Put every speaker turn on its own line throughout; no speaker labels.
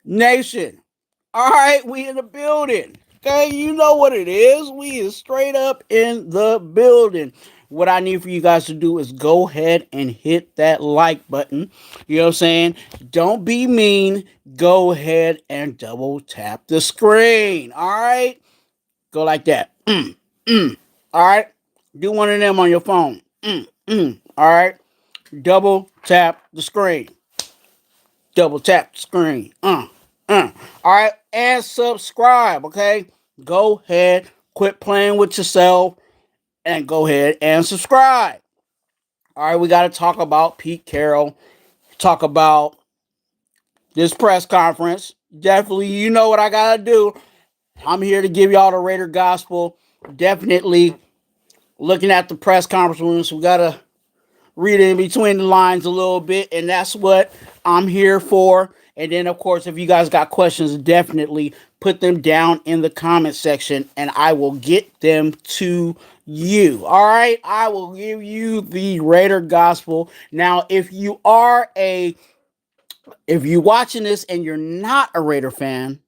Nation. All right, we in the building. Okay, you know what it is. We is straight up in the building. What I need for you guys to do is go ahead and hit that like button. You know what I'm saying? Don't be mean. Go ahead and double tap the screen. All right? Go like that. All right? Do one of them on your phone. All right? Double tap the screen. Double tap the screen. All right, and subscribe. Okay, go ahead, quit playing with yourself, and go ahead and subscribe. All right, we got to talk about Pete Carroll. Talk about this press conference. Definitely, you know what I gotta do. I'm here to give y'all the Raider gospel. Definitely looking at the press conference. We gotta read in between the lines a little bit, and that's what I'm here for. And then, of course, if you guys got questions, definitely put them down in the comment section, and I will get them to you. All right, I will give you the Raider gospel. Now, if you watching this and you're not a Raider fan,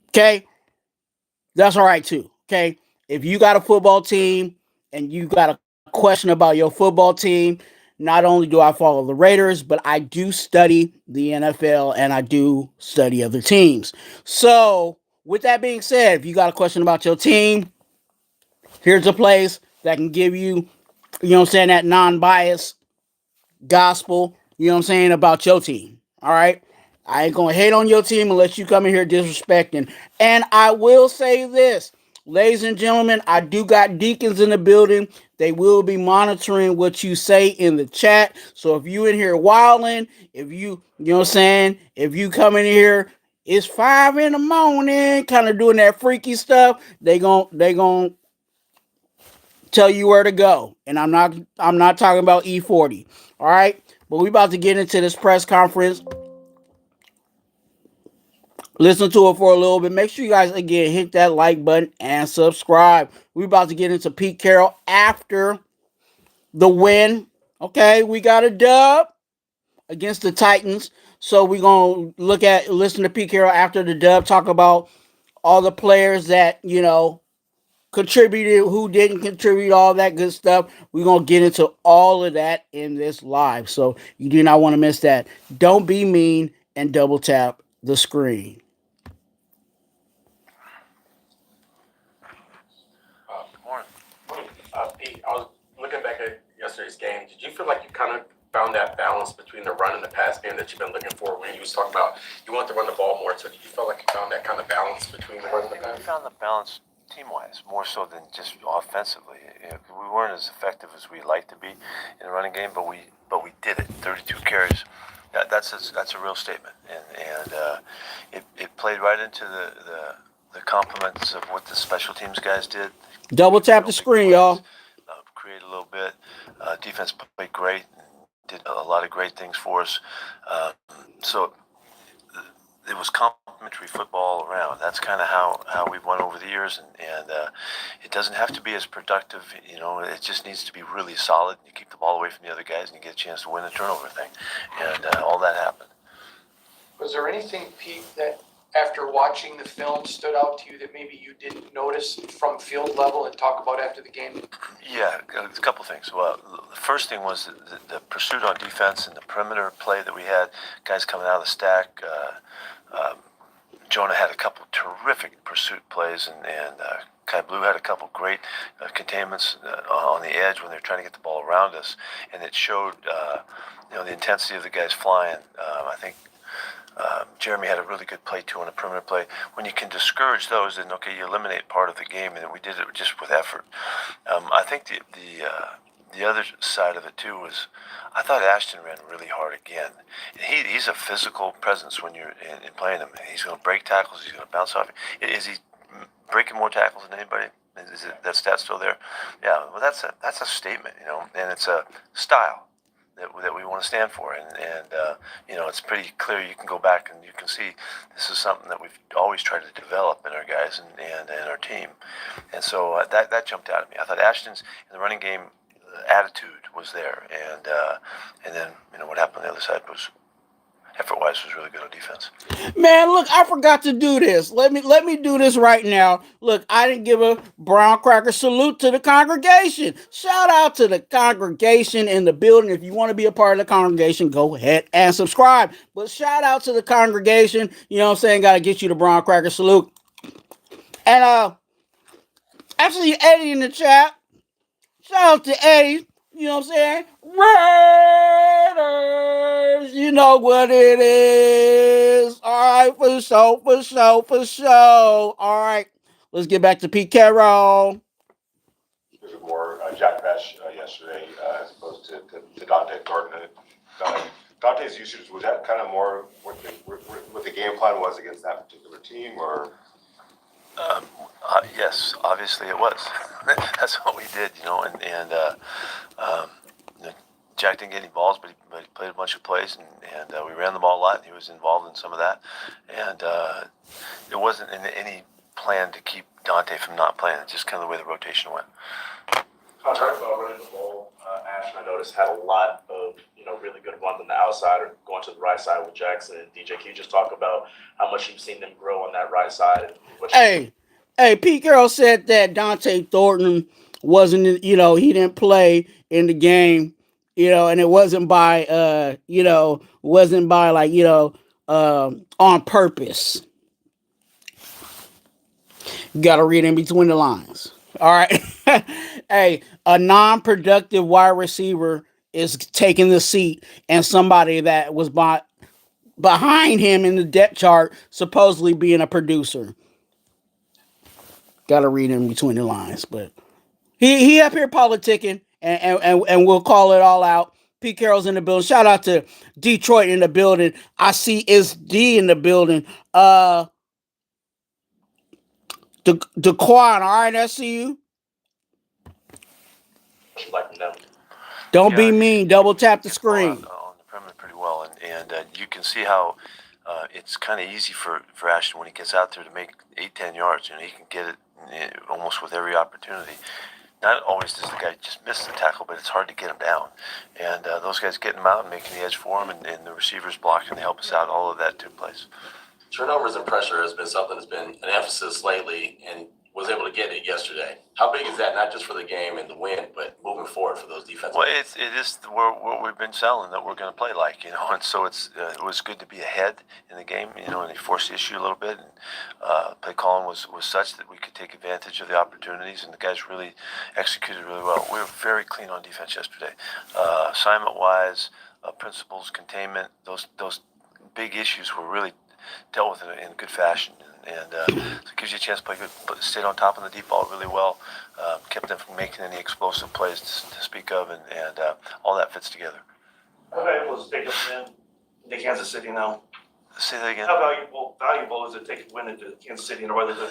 okay, that's all right too. Okay, if you got a football team and you got a question about your football team, not only do I follow the Raiders, but I do study the NFL and I do study other teams. So, with that being said, if you got a question about your team, here's a place that can give you, you know what I'm saying, that non biased gospel, you know what I'm saying, about your team. All right? I ain't gonna hate on your team unless you come in here disrespecting. And I will say this, ladies and gentlemen, I do got deacons in the building. They will be monitoring what you say in the chat. So if you in here wilding, if you know what I'm saying, if you come in here, it's 5 in the morning, kind of doing that freaky stuff, they gon' tell you where to go. And I'm not talking about E40. All right? But we about to get into this press conference. Listen to it for a little bit. Make sure you guys again hit that like button and subscribe. We about to get into Pete Carroll after the win. Okay, we got a dub against the Titans. So we're gonna listen to Pete Carroll after the dub, talk about all the players that, contributed, who didn't contribute, all that good stuff. We're going to get into all of that in this live. So you do not want to miss that. Don't be mean and double tap the screen.
Good morning. Pete, I was looking back at yesterday's game. Did you feel like you kind of found that balance between the run and the pass game that you've been looking for when you was talking about you want to run the ball more? So did you feel like you found that kind of balance between the run and the pass?
We found the balance team-wise, more so than just offensively. We weren't as effective as we'd like to be in the running game, but we did it. 32 carries. That's a real statement, and it played right into the compliments of what the special teams guys did.
Double tap the screen, y'all.
Create a little bit. Defense played great. Did a lot of great things for us. So it was complimentary football all around. That's kind of how we've won over the years, and it doesn't have to be as productive. It just needs to be really solid. You keep the ball away from the other guys, and you get a chance to win the turnover thing, and all that happened.
Was there anything, Pete, that after watching the film stood out to you that maybe you didn't notice from field level and talk about after the game?
Yeah, a couple things. Well, the first thing was the pursuit on defense and the perimeter play that we had, guys coming out of the stack. Jonah had a couple terrific pursuit plays, and Kai Blue had a couple great containments on the edge when they were trying to get the ball around us, and it showed the intensity of the guys flying. I think Jeremy had a really good play too on a perimeter play. When you can discourage those, then okay, you eliminate part of the game, and we did it just with effort. I think the other side of it too was I thought Ashton ran really hard again. He's a physical presence when you're in playing him. He's going to break tackles. He's going to bounce off. Is he breaking more tackles than anybody? Is that stat still there? Yeah. Well, that's a statement, and it's a style that we want to stand for, and it's pretty clear. You can go back and you can see this is something that we've always tried to develop in our guys and our team, and so that jumped out at me. I thought Ashton's in the running game attitude was there, and then what happened on the other side was effort-wise was really good on defense.
Man, look, I forgot to do this. Let me do this right now. Look, I didn't give a brown cracker salute to the congregation. Shout out to the congregation in the building. If you want to be a part of the congregation, go ahead and subscribe. But shout out to the congregation. You know what I'm saying? Got to get you the brown cracker salute. And actually Eddie in the chat. Shout out to Eddie. You know what I'm saying? Raiders. You know what it is. All right, for sure. All right, let's get back to Pete Carroll.
There's more Jack Mesh yesterday as opposed to Dante Thornton. Dante's usage, was that kind of more what the game plan was against that particular team, or?
Yes, obviously it was. That's what we did, you know, and Jack didn't get any balls, but he played a bunch of plays, and we ran the ball a lot, and he was involved in some of that. And it wasn't in any plan to keep Dante from not playing. It's just kind of the way the rotation went.
Talk about running the ball. Ashton, I noticed, had a lot of really good runs on the outside or going to the right side with Jackson and DJ. Can you just talk about how much you've seen them grow on that right side? And what
Hey, Pete Carroll said that Dante Thornton wasn't, he didn't play in the game, and it wasn't by, on purpose. You got to read in between the lines. All right. Hey, a non-productive wide receiver is taking the seat, and somebody that was behind him in the depth chart supposedly being a producer. Got to read in between the lines, but he up here politicking, and we'll call it all out. Pete Carroll's in the building. Shout out to Detroit in the building. I see is D in the building. Twuan, all right, I see you.
you like them?
Don't be mean. Double tap the screen.
On the perimeter pretty well, and you can see how it's kind of easy for Ashton when he gets out there to make 8-10 yards. He can get it almost with every opportunity. Not always does the guy just miss the tackle, but it's hard to get him down. And those guys getting him out and making the edge for him, and the receivers blocking to help us out, all of that took place.
Turnovers and pressure has been something that's been an emphasis lately, and was able to get it yesterday. How big is that, not just for the game and the win, but moving forward for those defenses?
Well, it is what we've been selling, that we're going to play like, and so it was good to be ahead in the game, and they forced the issue a little bit, and play calling was such that we could take advantage of the opportunities, and the guys really executed really well. We were very clean on defense yesterday. Assignment-wise, principles, containment, those big issues were really dealt with in good fashion, and so it gives you a chance to play good, stayed on top of the deep ball really well, kept them from making any explosive plays to speak of, and all that fits together.
How valuable is it to take a win into Kansas City now?
Say that again.
How valuable is it to take a win into Kansas City rather than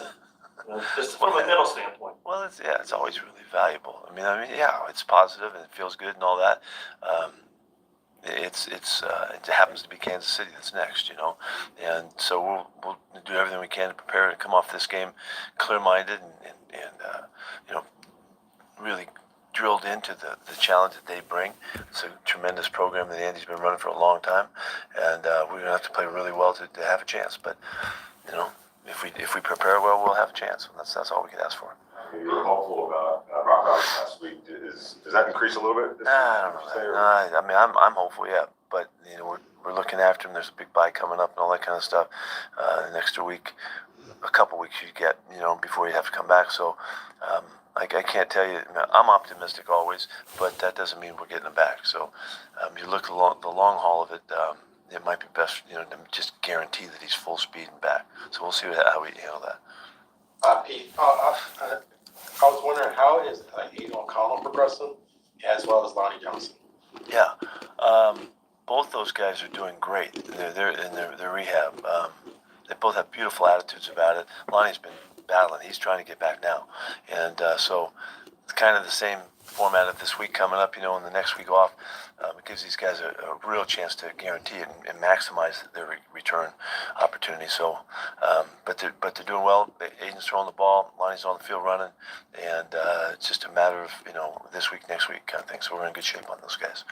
just from a mental standpoint?
Well, it's always really valuable. I mean, yeah, it's positive and it feels good and all that. It happens to be Kansas City that's next, and so we'll do everything we can to prepare to come off this game clear-minded and really drilled into the challenge that they bring. It's a tremendous program that Andy's been running for a long time, and we're gonna have to play really well to have a chance. But if we prepare well, we'll have a chance. That's all we can ask for.
You were hopeful about Brock last week. Does that increase a little bit?
I don't know. I'm hopeful, yeah. But we're looking after him. There's a big bye coming up and all that kind of stuff. An extra week, a couple weeks you get, before you have to come back. So I can't tell you. I'm optimistic always, but that doesn't mean we're getting him back. So you look the long haul of it. It might be best, to just guarantee that he's full speed and back. So we'll see how we handle that.
Pete, I was wondering how is Aiden O'Connell progressing, as well as Lonnie Johnson?
Yeah, both those guys are doing great. They're in their rehab. They both have beautiful attitudes about it. Lonnie's been battling. He's trying to get back now, and so it's kind of the same format of this week coming up, and the next week off. It gives these guys a real chance to guarantee it and maximize their return opportunity. So, but they're doing well. Aiden's throwing the ball, Lonnie's on the field running, and it's just a matter of this week, next week kind of thing. So we're in good shape on those guys.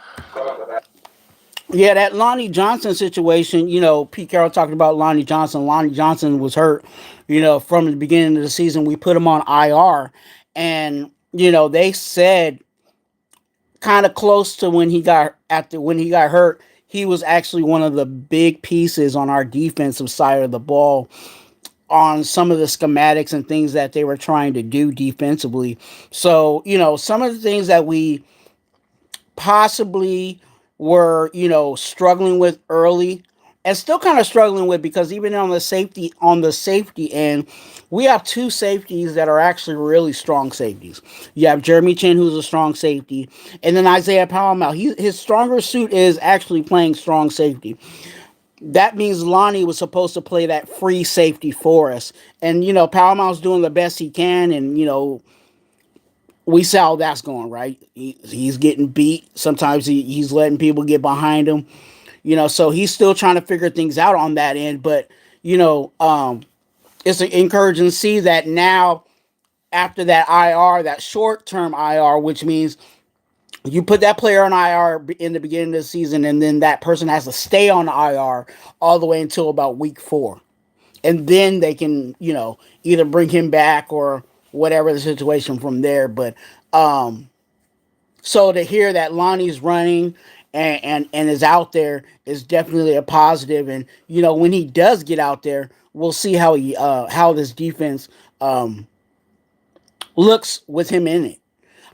Yeah, that Lonnie Johnson situation, Pete Carroll talked about Lonnie Johnson. Lonnie Johnson was hurt, from the beginning of the season. We put him on IR, and, they said kind of close to when he got hurt, he was actually one of the big pieces on our defensive side of the ball on some of the schematics and things that they were trying to do defensively. So, some of the things that we possibly were, struggling with early and still kind of struggling with, because even on the safety end, we have two safeties that are actually really strong safeties. You have Jeremy Chin, who's a strong safety, and then Isaiah Palomel. His stronger suit is actually playing strong safety. That means Lonnie was supposed to play that free safety for us. And, Palomel's doing the best he can, and, we see how that's going, right? He's getting beat. Sometimes he's letting people get behind him, so he's still trying to figure things out on that end. But, it's encouraging to see that now, after that IR, that short term IR, which means you put that player on IR in the beginning of the season, and then that person has to stay on IR all the way until about week 4. And then they can, either bring him back or whatever the situation from there. But so to hear that Lonnie's running and is out there is definitely a positive. And when he does get out there, we'll see how this defense looks with him in it.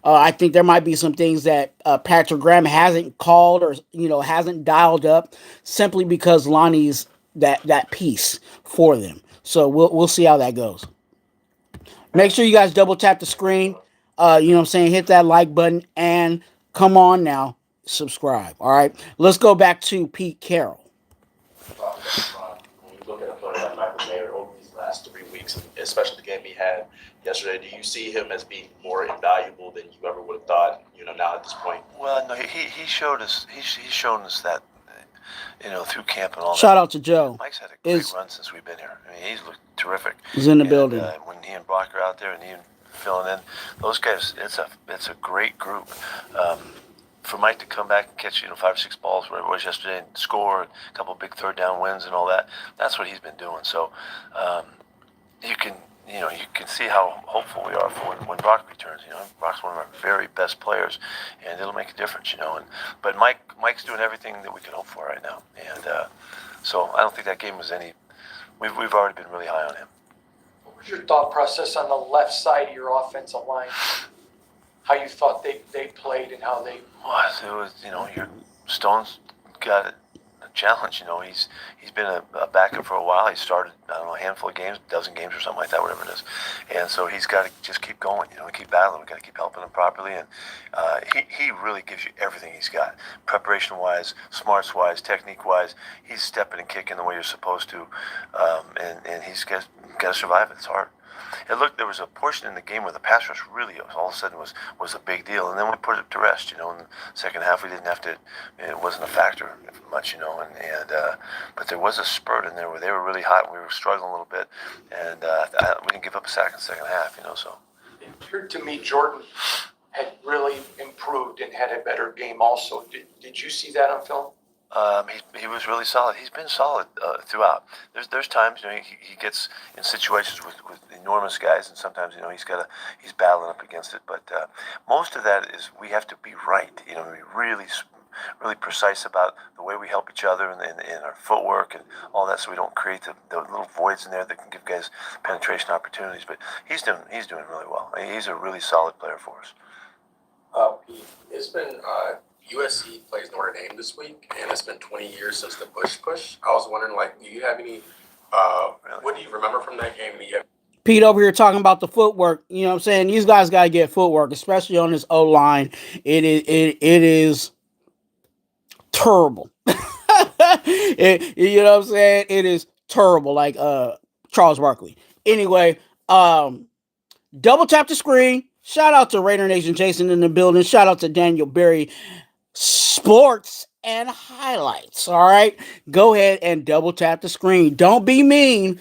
I think there might be some things that Patrick Graham hasn't called, or hasn't dialed up, simply because Lonnie's that piece for them. So we'll see how that goes. Make sure you guys double tap the screen. Hit that like button, and come on now, subscribe. All right, let's go back to Pete Carroll.
When you look at a player like Michael Mayer over these last 3 weeks, especially the game he had yesterday, do you see him as being more invaluable than you ever would have thought? Now at this point.
Well, no, he showed us. He's shown us that, through camp and all that.
Shout out to Joe.
Mike's had a great run since we've been here. I mean, he's looked terrific.
He's in the building.
When he and Brock are out there and he filling in, those guys, it's a great group. For Mike to come back and catch 5 or 6 balls, where it was yesterday, and score a couple of big third down wins and all that, that's what he's been doing. So you can see how hopeful we are for when Brock returns. Brock's one of our very best players, and it'll make a difference. But Mike's doing everything that we can hope for right now, and so I don't think that game was any. We've already been really high on him.
What was your thought process on the left side of your offensive line? How you thought they played and how they...
Well, it was, your Stone's got a challenge. He's been a backup for a while. He started, a handful of games, a dozen games or something like that, whatever it is. And so he's got to just keep going, keep battling. We've got to keep helping him properly. And he really gives you everything he's got. Preparation-wise, smarts-wise, technique-wise, he's stepping and kicking the way you're supposed to. And he's got to survive it. It's hard. There was a portion in the game where the pass rush really all of a sudden was a big deal, and then we put it to rest. In the second half, we didn't have to. It wasn't a factor much, but there was a spurt in there where they were really hot, and we were struggling a little bit, and we didn't give up a sack in the second half. So
it appeared to me Jordan had really improved and had a better game also. Did you see that on film?
He was really solid. He's been solid throughout. There's times he gets in situations with enormous guys, and sometimes he's battling up against it. But most of that is we have to be right. Be really precise about the way we help each other and our footwork and all that, so we don't create the little voids in there that can give guys penetration opportunities. But he's doing really well. He's a really solid player for us.
Pete, it's been USC plays Notre Dame this week, and it's been 20 years since the Bush push. I was wondering, do you have any? What do you remember from that game?
Pete over here talking about the footwork. You know what I'm saying? These guys got to get footwork, especially on this O-line. It is terrible. You know what I'm saying? It is terrible, like Charles Barkley. Anyway, double tap the screen. Shout out to Raider Nation Jason in the building. Shout out to Daniel Berry, Sports and Highlights. All right, go ahead and double tap the screen. Don't be mean.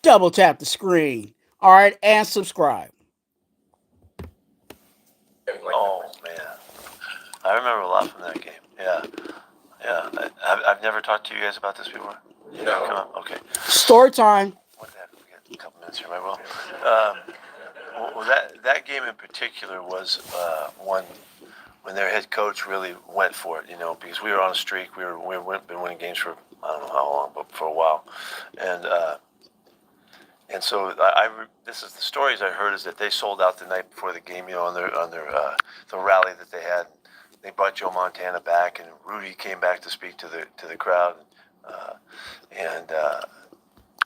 Double tap the screen. All right, and subscribe.
Oh man, I remember a lot from that game. Yeah. Yeah, I've never talked to you guys about this before.
No.
Come on, okay.
Story time.
What the heck? We got a couple minutes here, right? Well, that game in particular was one when their head coach really went for it, because we were on a streak. We've been winning games for I don't know how long, but for a while, and so this is the stories I heard is that they sold out the night before the game, on their the rally that they had. They brought Joe Montana back, and Rudy came back to speak to the crowd, and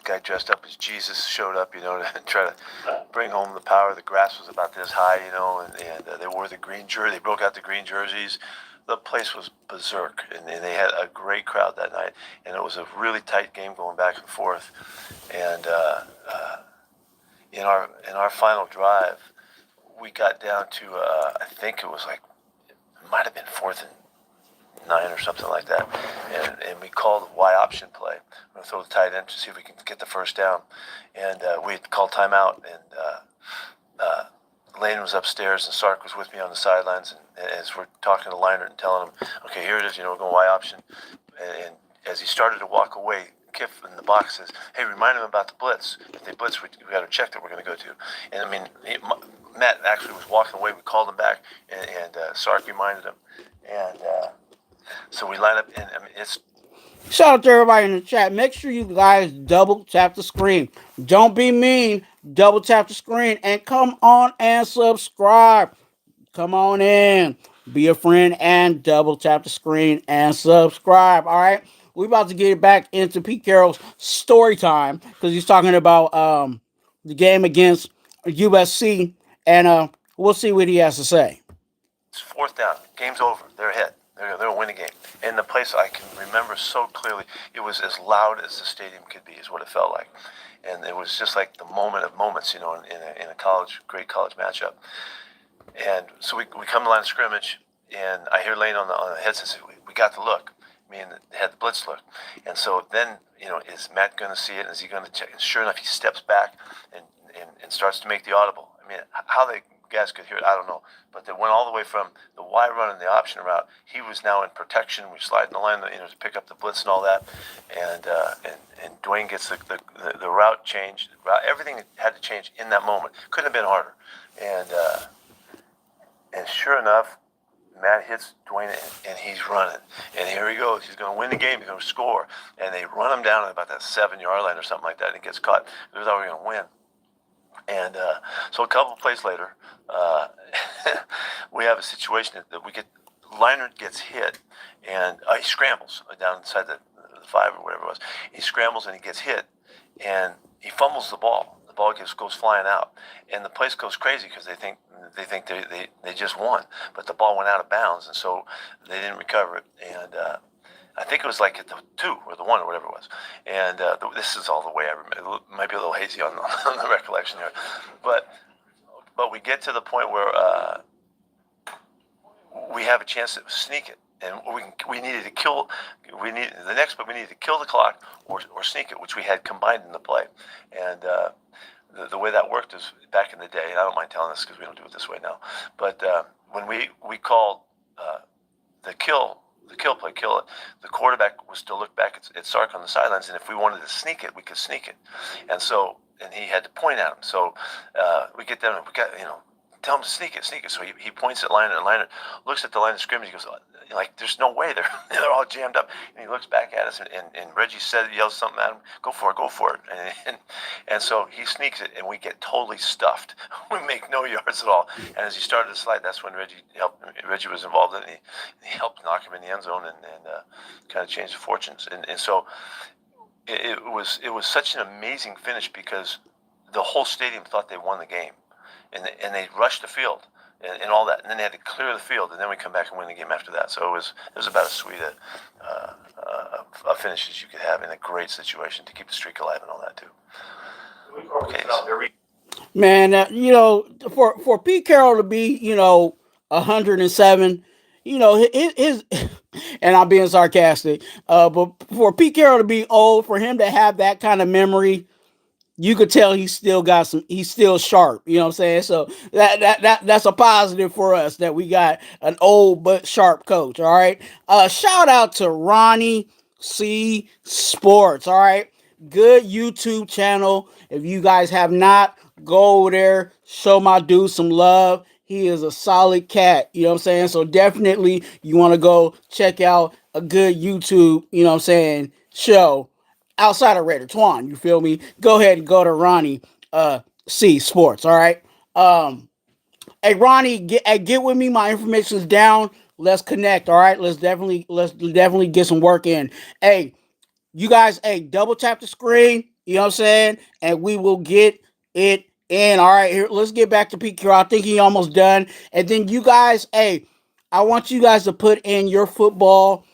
guy dressed up as Jesus showed up, to try to bring home the power. The grass was about this high, and they wore the green jersey. They broke out the green jerseys. The place was berserk, and they had a great crowd that night. And it was a really tight game going back and forth. And in our final drive, we got down to I think it was like it might have been 4th and 9 or something like that, and we called the Y option play. We're gonna throw the tight end to see if we can get the first down, and we called timeout, and Lane was upstairs, and Sark was with me on the sidelines, and as we're talking to Leinert and telling him, okay, here it is, we're going Y option, and as he started to walk away, Kiff in the box says, hey, remind him about the blitz. If they blitz, we got a check that we're going to go to. And I mean, Matt actually was walking away. We called him back, and Sark reminded him, and so we line up, and I mean, it's.
Shout out to everybody in the chat. Make sure you guys double tap the screen. Don't be mean. Double tap the screen and come on and subscribe. Come on in. Be a friend and double tap the screen and subscribe. All right. We're about to get back into Pete Carroll's story time because he's talking about the game against USC, and we'll see what he has to say.
It's 4th down. Game's over. They're ahead. They'll win a game. And the place I can remember so clearly, it was as loud as the stadium could be, is what it felt like. And it was just like the moment of moments, in a great college matchup. And so we come to the line of scrimmage, and I hear Lane on the headset say, we got the look. I mean, they had the blitz look. And so then, is Matt going to see it? Is he going to check? And sure enough, he steps back and starts to make the audible. I mean, how they guys could hear it, I don't know. But they went all the way from the Y run and the option route. He was now in protection. We slide in the line, to pick up the blitz and all that. And Dwayne gets the route changed. Everything had to change in that moment. Couldn't have been harder. And sure enough, Matt hits Dwayne, and he's running. And here he goes. He's going to win the game. He's going to score. And they run him down at about that 7-yard line or something like that, and he gets caught. They thought we were going to win. And so a couple of plays later, we have a situation that Leinert gets hit, and he scrambles down inside the 5 or whatever it was. He scrambles and he gets hit, and he fumbles the ball. The ball goes flying out, and the place goes crazy because they think they just won, but the ball went out of bounds, and so they didn't recover it. And I think it was like at the 2 or the 1 or whatever it was. And this is all the way I remember. It might be a little hazy on the recollection here. But we get to the point where we have a chance to sneak it. And we needed to kill the clock or sneak it, which we had combined in the play. And the way that worked is back in the day, and I don't mind telling this because we don't do it this way now. But when we called the kill play, kill it, the quarterback was to look back at Sark on the sidelines, and if we wanted to sneak it, we could sneak it. And he had to point at him. So we get down, tell him to sneak it. So he points at Leinert, and Leinert looks at the line of scrimmage. He goes, there's no way. They're all jammed up. And he looks back at us, and Reggie yells something at him, go for it. And so he sneaks it, and we get totally stuffed. We make no yards at all. And as he started to slide, that's when Reggie was involved in it. He helped knock him in the end zone and kind of change the fortunes. And so it was such an amazing finish because the whole stadium thought they won the game. And they rushed the field and all that, and then they had to clear the field, and then we come back and win the game after that. So it was about as sweet a finish as you could have in a great situation to keep the streak alive and all that too. Okay.
Man, for Pete Carroll to be 107, his and I'm being sarcastic, but for Pete Carroll to be old, for him to have that kind of memory, you could tell he's still sharp, you know what I'm saying? So that's a positive for us that we got an old but sharp coach, all right? Shout out to Ronnie C Sports, all right? Good YouTube channel. If you guys have not, go over there, show my dude some love. He is a solid cat, you know what I'm saying? So definitely you want to go check out a good YouTube, you know what I'm saying, show outside of Raider Twuan, you feel me? Go ahead and go to Ronnie C Sports, all right? Hey Ronnie, get with me. My information's down. Let's connect, all right? Let's definitely get some work in. Hey, you guys, hey, double tap the screen, you know what I'm saying? And we will get it in. All right, here, let's get back to Pete Carroll. I think he almost done. And then you guys, hey, I want you guys to put in your football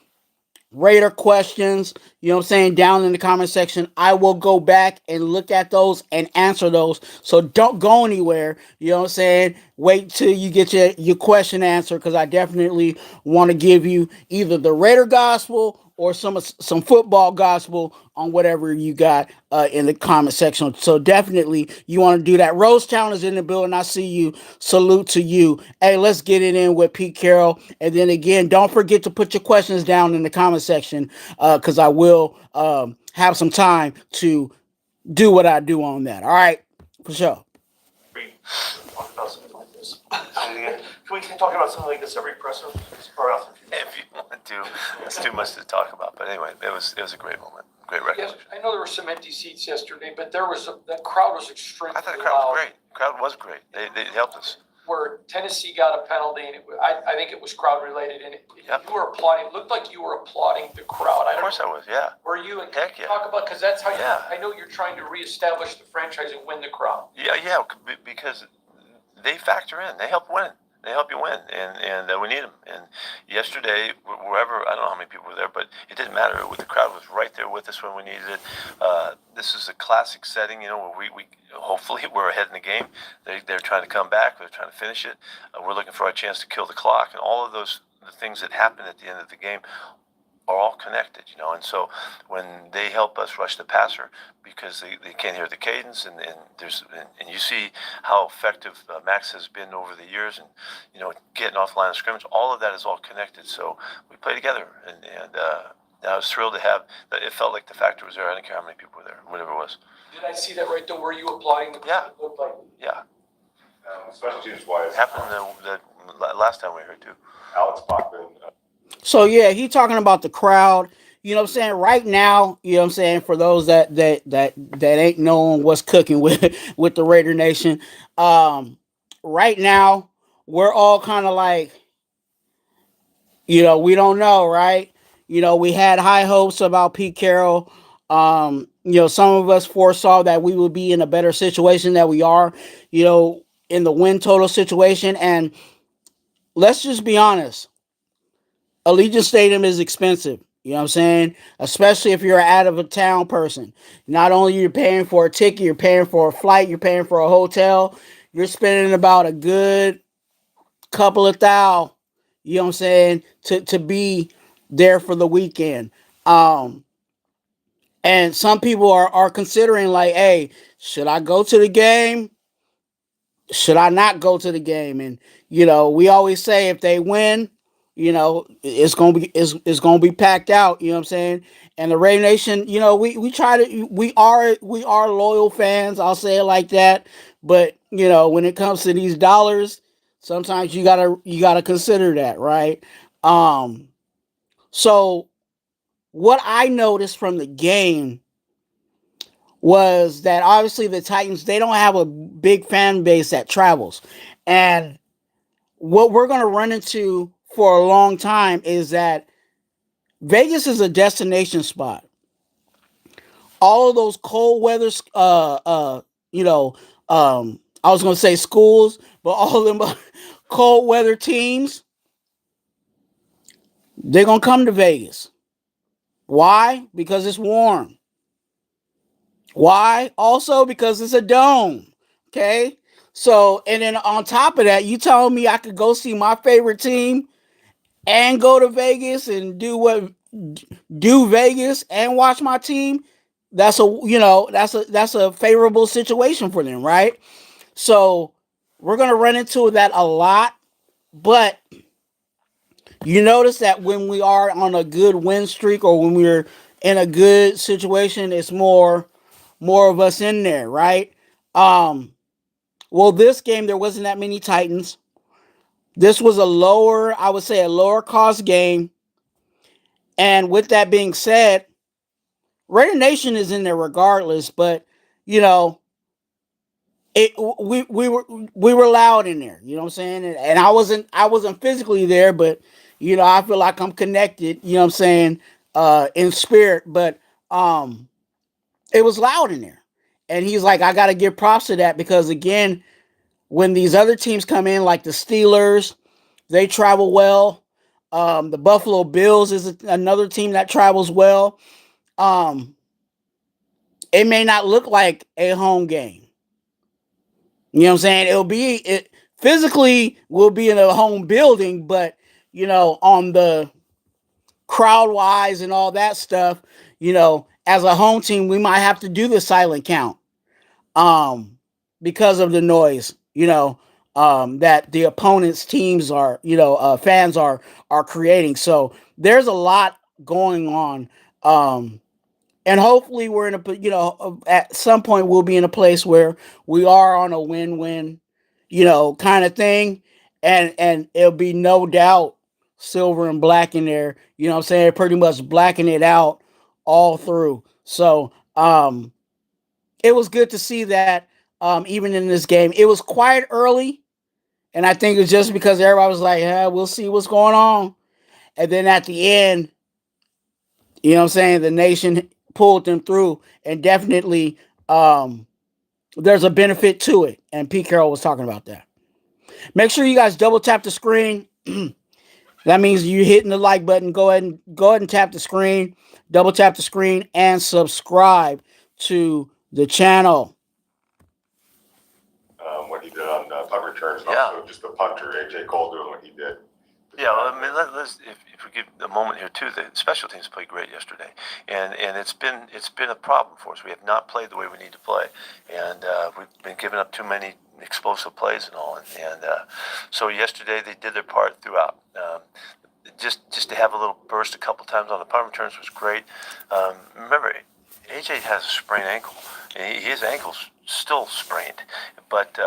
Raider questions, you know what I'm saying, down in the comment section. I will go back and look at those and answer those. So don't go anywhere, you know what I'm saying. Wait till you get your question answered, because I definitely want to give you either the Raider gospel or some football gospel on whatever you got in the comment section. So definitely you want to do that. Rose Town is in the building. I see you. Salute to you. Hey, let's get it in with Pete Carroll. And then again, don't forget to put your questions down in the comment section, because I will have some time to do what I do on that. All right, for sure.
Talk about something like this. Can we talk about something like this every presser?
If you want to, it's too much to talk about. But anyway, it was a great moment, great
Yes,
recognition.
I know there were some empty seats yesterday, but the crowd was extremely
I thought the
loud.
crowd was great. The crowd was great. They helped us.
Where Tennessee got a penalty, and I think it was crowd related, and
Yep.
you were applauding. It looked like you were applauding the crowd.
Of course I was. Yeah.
Were you? And
Heck
can you
yeah.
talk about, because that's how
Yeah.
I know you're trying to reestablish the franchise and win the crowd.
Yeah, because they factor in. They help win. They help you win, and we need them. And yesterday, wherever, I don't know how many people were there, but it didn't matter. The crowd was right there with us when we needed it. This is a classic setting, you know, where we hopefully we're ahead in the game. They're trying to come back. They're trying to finish it. We're looking for our chance to kill the clock, and all of the things that happen at the end of the game are all connected, you know. And so when they help us rush the passer, because they can't hear the cadence, and you see how effective Max has been over the years, and you know, getting off the line of scrimmage, all of that is all connected. So we play together, and I was thrilled to have that. It felt like the factor was there. I didn't care how many people were there, whatever it was.
Did I see that right though? Were you applauding the
Yeah.
crowd? It looked like.
Yeah,
Special teams wise,
it happened the last time we were here too.
Alex Bachman,
So yeah, he talking about the crowd. You know what I'm saying? Right now, you know what I'm saying, for those that ain't knowing what's cooking with the Raider Nation, right now we're all kind of like, you know, we don't know, right? You know, we had high hopes about Pete Carroll. You know, some of us foresaw that we would be in a better situation that we are, you know, in the win total situation. And let's just be honest, Allegiant Stadium is expensive. You know what I'm saying? Especially if you're an out of a town person. Not only you're paying for a ticket, you're paying for a flight, you're paying for a hotel. You're spending about a good couple of thou, you know what I'm saying, to be there for the weekend. And some people are considering like, hey, should I go to the game? Should I not go to the game? And you know, we always say if they win, you know, it's gonna be packed out. You know what I'm saying? And the Raider Nation, you know, we try to we are loyal fans. I'll say it like that. But you know, when it comes to these dollars, sometimes you gotta consider that, right? So what I noticed from the game was that obviously the Titans, they don't have a big fan base that travels. And what we're going to run into for a long time is that Vegas is a destination spot. All of those cold weather, you know, I was going to say schools, but all of them cold weather teams, they're going to come to Vegas. Why? Because it's warm. Why? Also because it's a dome. Okay? So, and then on top of that, you telling me I could go see my favorite team and go to Vegas and do Vegas and watch my team? that's a favorable situation for them, right? So we're gonna run into that a lot, but you notice that when we are on a good win streak or when we're in a good situation, it's more of us in there, right? Um, well, this game there wasn't that many Titans. This was I would say, a lower cost game. And with that being said, Raider Nation is in there regardless, but you know, it we were loud in there, you know what I'm saying? And I wasn't physically there, but I feel like I'm connected, you know what I'm saying, in spirit, but um it was loud in there. And he's like, I got to give props to that because again, when these other teams come in like the Steelers, they travel well. The Buffalo Bills is another team that travels well. Um, it may not look like a home game. You know what I'm saying? It physically will be in a home building, but on the crowd wise and all that stuff, as a home team, we might have to do the silent count. Um, because of the noise, that the opponent's teams are, fans are creating. So there's a lot going on. And hopefully we're in at some point we'll be in a place where we are on a win-win, kind of thing. And it'll be no doubt silver and black in there, you know what I'm saying? Pretty much blacking it out all through. So, it was good to see that, even in this game. It was quiet early, and I think it's just because everybody was like, yeah, we'll see what's going on. And then at the end, you know what I'm saying, the nation pulled them through, and definitely, there's a benefit to it. And Pete Carroll was talking about that. Make sure you guys double tap the screen. That means you're hitting the like button. Go ahead and tap the screen, double tap the screen, and subscribe to the channel.
What he did on punt returns, and
Yeah.
also just the punter, AJ Cole, doing what he did.
Yeah, well, I mean, let's if we give a moment here too, the special teams played great yesterday, and it's been a problem for us. We have not played the way we need to play, and we've been giving up too many explosive plays and all, and so yesterday they did their part throughout. Just to have a little burst a couple times on the punt returns was great. Remember, AJ has a sprained ankle. His ankle's still sprained, but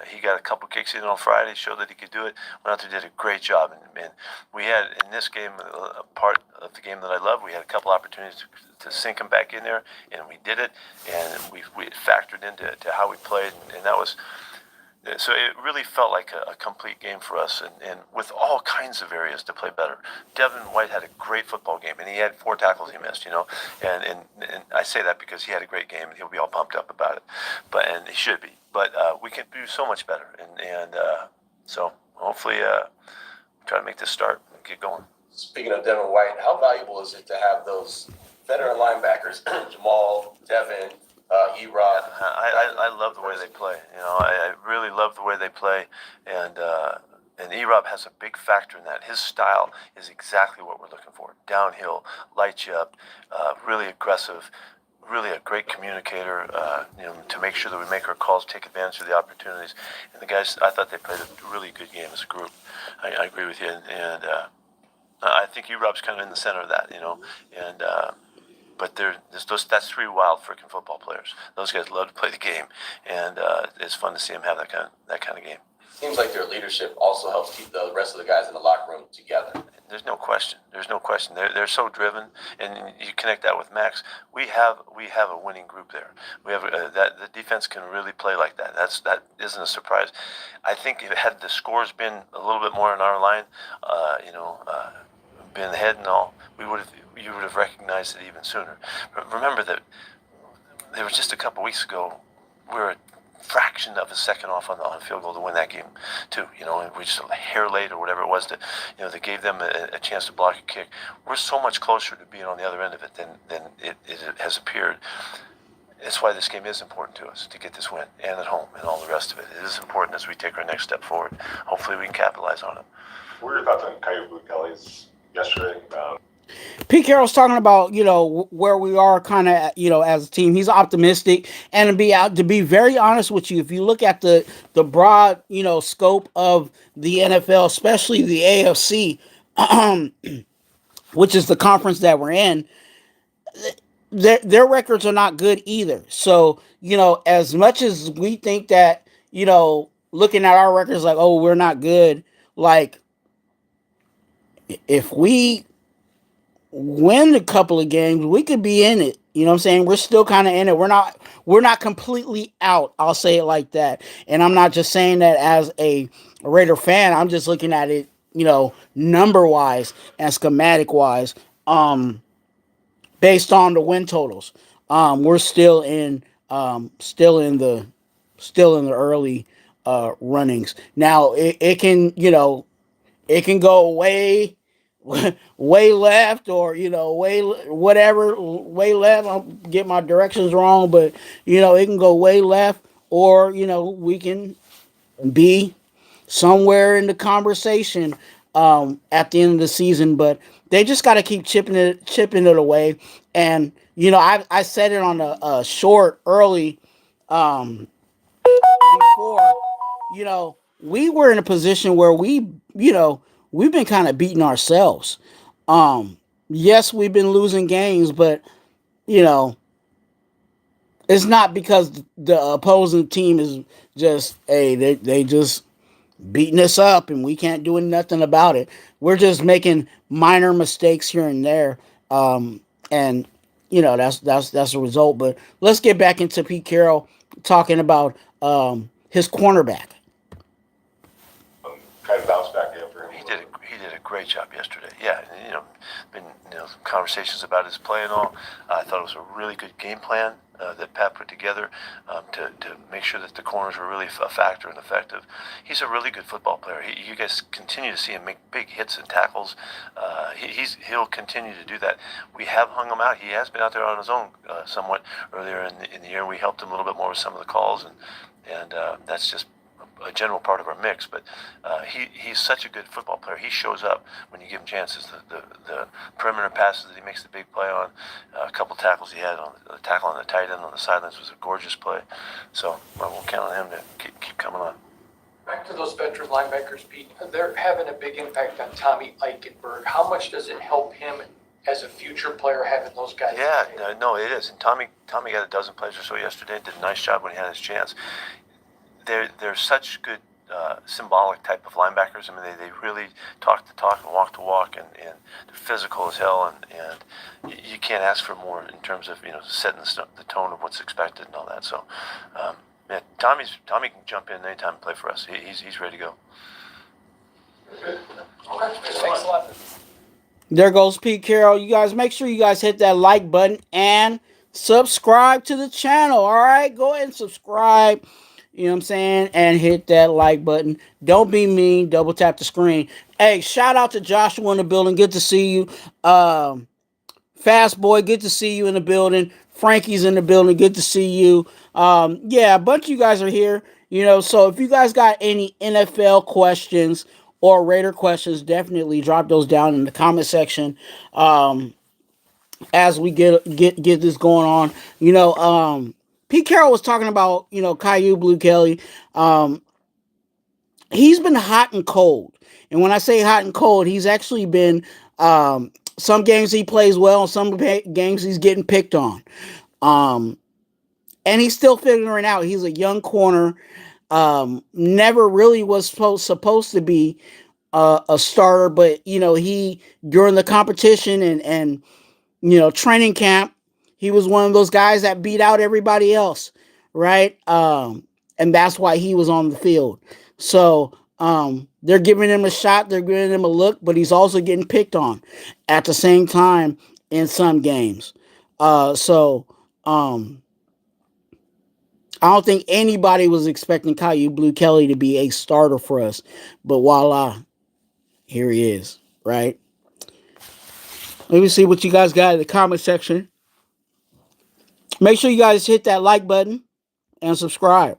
he got a couple kicks in on Friday, showed that he could do it. Went out there, did a great job, and we had in this game a part of the game that I love. We had a couple opportunities to sink him back in there, and we did it, and we factored into how we played, and that was. So it really felt like a complete game for us, and with all kinds of areas to play better. Devin White had a great football game, and he had 4 tackles he missed, and I say that because he had a great game, and he'll be all pumped up about it, and he should be. But we can do so much better, and so hopefully try to make this start and get going.
Speaking of Devin White, how valuable is it to have those veteran linebackers, Jamal, Devin, E-Rod?
I love the way they play. I really love the way they play, and E-Rob has a big factor in that. His style is exactly what we're looking for. Downhill, light you up, really aggressive, really a great communicator, to make sure that we make our calls, take advantage of the opportunities. And the guys, I thought they played a really good game as a group. I agree with you, and I think E-Rob's kind of in the center of that, and but that's 3 wild freaking football players. Those guys love to play the game, and it's fun to see them have that kind of game.
Seems like their leadership also helps keep the rest of the guys in the locker room together.
There's no question. They're so driven, and you connect that with Max. We have a winning group there. We have that the defense can really play like that. That isn't a surprise. I think if had the scores been a little bit more in our line, been ahead and all, you would have recognized it even sooner. Remember that there was just a couple weeks ago, we were a fraction of a second off on the field goal to win that game too. And we just a hair late or whatever it was that gave them a chance to block a kick. We're so much closer to being on the other end of it than it has appeared. That's why this game is important to us, to get this win, and at home, and all the rest of it. It is important as we take our next step forward. Hopefully we can capitalize on it.
What were your thoughts on Caillou Kelly's yesterday?
Pete Carroll's talking about, where we are kind of, as a team. He's optimistic, and to be very honest with you, if you look at the broad, scope of the NFL, especially the AFC, which is the conference that we're in, their records are not good either. So, as much as we think that, looking at our records like, oh, we're not good, like if we win a couple of games, we could be in it. You know what I'm saying? We're still kind of in it. We're not completely out. I'll say it like that. And I'm not just saying that as a Raider fan. I'm just looking at it, number wise and schematic wise, based on the win totals. We're still in the early runnings. Now it can go way left, or way whatever, way left. I'll get my directions wrong, but it can go way left, or we can be somewhere in the conversation at the end of the season. But they just got to keep chipping it away. And I said it on a short early, before. We were in a position where we've been kind of beating ourselves. Yes, we've been losing games, but you know it's not because the opposing team is just, hey, they just beating us up and we can't do nothing about it. We're just making minor mistakes here and there, and that's the result. But let's get back into Pete Carroll talking about his cornerback.
Kind of bounce back in for him.
He did a great job yesterday. Yeah, and, been conversations about his play and all. I thought it was a really good game plan that Pat put together to make sure that the corners were really a factor and effective. He's a really good football player. You guys continue to see him make big hits and tackles. He'll continue to do that. We have hung him out. He has been out there on his own somewhat earlier in the year. We helped him a little bit more with some of the calls, and that's just a general part of our mix, but he's such a good football player. He shows up when you give him chances. The perimeter passes that he makes the big play on, a couple tackles he had on the tackle on the tight end on the sidelines was a gorgeous play. So we'll count on him to keep coming on.
Back to those veteran linebackers, Pete. They're having a big impact on Tommy Eichenberg. How much does it help him as a future player having those guys?
Yeah, no, it is. And Tommy got a dozen plays or so yesterday. Did a nice job when he had his chance. They're such good symbolic type of linebackers. I mean, they really talk the talk and walk the walk, and they're physical as hell, and you can't ask for more in terms of setting the tone of what's expected and all that. So, yeah, Tommy can jump in anytime and play for us. He's ready to go.
Thanks a lot.
There goes Pete Carroll. You guys, make sure you guys hit that like button and subscribe to the channel. All right, go ahead and subscribe. You know what I'm saying? And hit that like button. Don't be mean. Double tap the screen. Hey, shout out to Joshua in the building. Good to see you. Fast Boy, good to see you in the building. Frankie's in the building. Good to see you. Yeah, a bunch of you guys are here. So if you guys got any NFL questions or Raider questions, definitely drop those down in the comment section. As we get this going on, Pete Carroll was talking about, Caillou Blue Kelly. He's been hot and cold. And when I say hot and cold, he's actually been, some games he plays well, some games he's getting picked on. And he's still figuring out. He's a young corner. Never really was supposed to be a starter, but, he, during the competition and training camp, he was one of those guys that beat out everybody else, right? And that's why he was on the field. So they're giving him a shot, they're giving him a look, but he's also getting picked on at the same time in some games. So I don't think anybody was expecting Caillou Blue Kelly to be a starter for us, but voila, here he is, right? Let me see what you guys got in the comment section. Make sure you guys hit that like button and subscribe.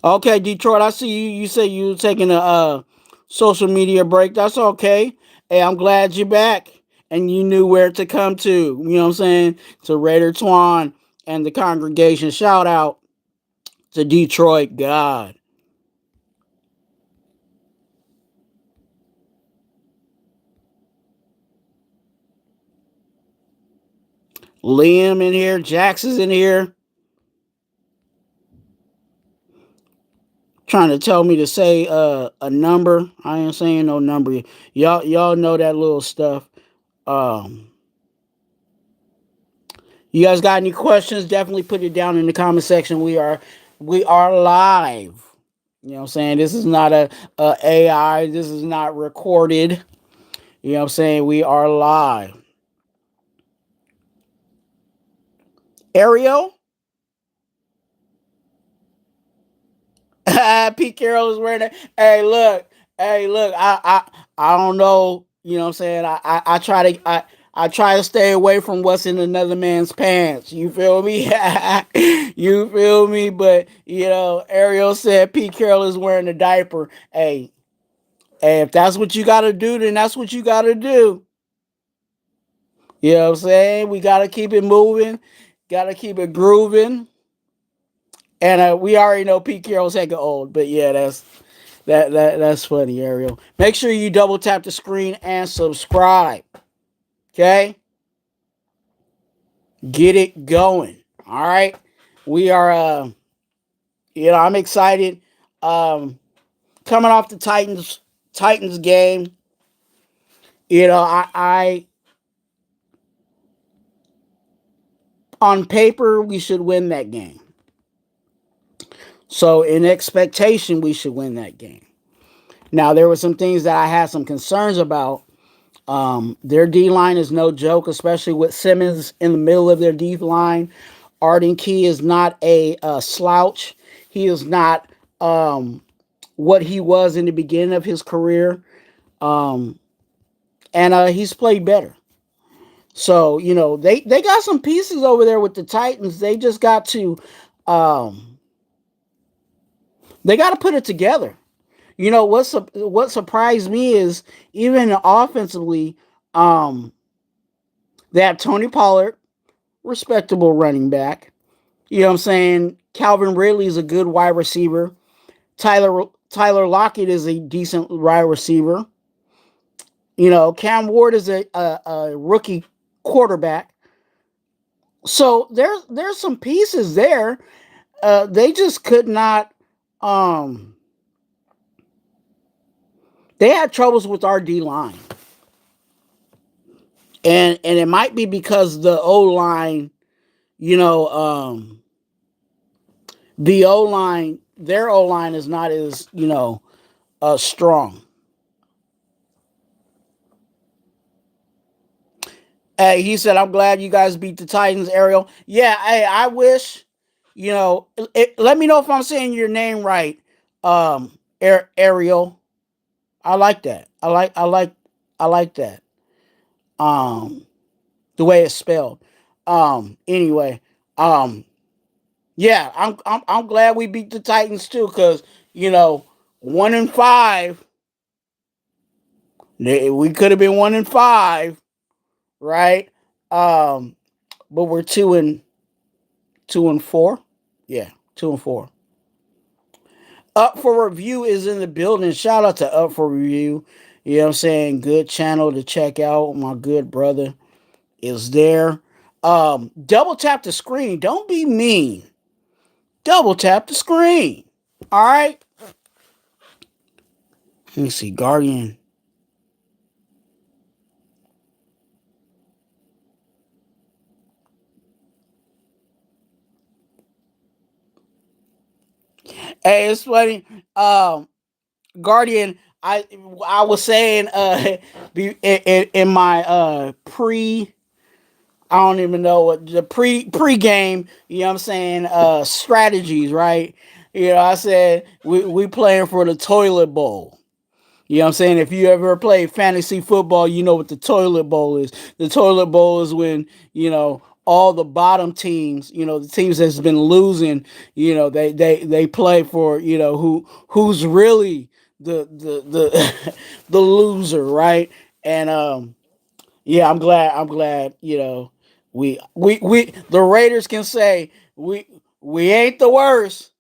Okay, Detroit, I see you. You say you were taking a social media break. That's okay. Hey, I'm glad you're back and you knew where to come to. You know what I'm saying? To Raider Twuan and the congregation. Shout out to Detroit. God. Liam in here. Jax is in here. Trying to tell me to say a number. I ain't saying no number. Y'all know that little stuff. Um you guys got any questions? Definitely put it down in the comment section. We are live. You know what I'm saying? This is not a AI. This is not recorded. You know what I'm saying? We are live. Ariel? Pete Carroll is wearing it. Hey, look. I don't know. You know what I'm saying? I try to stay away from what's in another man's pants. You feel me? You feel me? But Ariel said Pete Carroll is wearing a diaper. Hey, if that's what you gotta do, then that's what you gotta do. You know what I'm saying? We gotta keep it moving, gotta keep it grooving. And we already know Pete Carroll's hecka old, but yeah, that's funny, Ariel. Make sure you double tap the screen and subscribe. Okay? Get it going. All right. We are I'm excited. Coming off the Titans game. I on paper we should win that game. So in expectation, we should win that game. Now there were some things that I had some concerns about. Their D line is no joke, especially with Simmons in the middle of their D line. Arden Key is not a slouch. He is not what he was in the beginning of his career, and he's played better. So they got some pieces over there with the Titans. They just got to they got to put it together. What surprised me is even offensively, they have Tony Pollard, respectable running back. You know what I'm saying? Calvin Ridley is a good wide receiver. Tyler Lockett is a decent wide receiver. Cam Ward is a rookie quarterback. So there's some pieces there. They just could not. They had troubles with our D line, and it might be because the O line, the O line, their O line is not as strong. Hey, he said, "I'm glad you guys beat the Titans, Ariel." Yeah, hey, I wish. Let me know if I'm saying your name right, Ariel. I like that. I like that. Um, the way it's spelled. Anyway, yeah, I'm glad we beat the Titans too, because 1-5. We could have been 1-5, right? But we're 2-4. Yeah, 2-4. Up for Review is in the building. Shout out to Up for Review. You know what I'm saying? Good channel to check out. My good brother is there. Double tap the screen. Don't be mean. Double tap the screen. All right. Let me see. Guardian. Hey, it's funny. Guardian. I was saying in my pre, I don't even know what the pre-game, you know what I'm saying, strategies, right? I said we playing for the toilet bowl. You know what I'm saying? If you ever played fantasy football, you know what the toilet bowl is. The toilet bowl is when, all the bottom teams, the teams that's been losing, they play for, who's really the the loser, right? And yeah, I'm glad, we the Raiders can say we ain't the worst.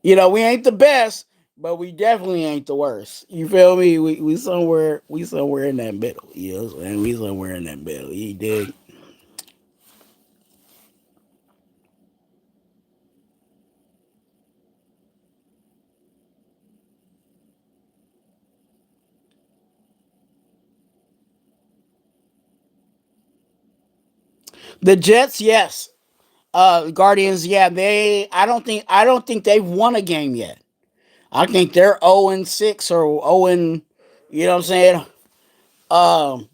We ain't the best, but we definitely ain't the worst. You feel me? We somewhere in that middle. You know what I'm saying? We somewhere in that middle. You dig? The Jets, yes. Guardians, yeah. I don't think they've won a game yet. I think they're 0-6 or 0, you know what I'm saying? Um,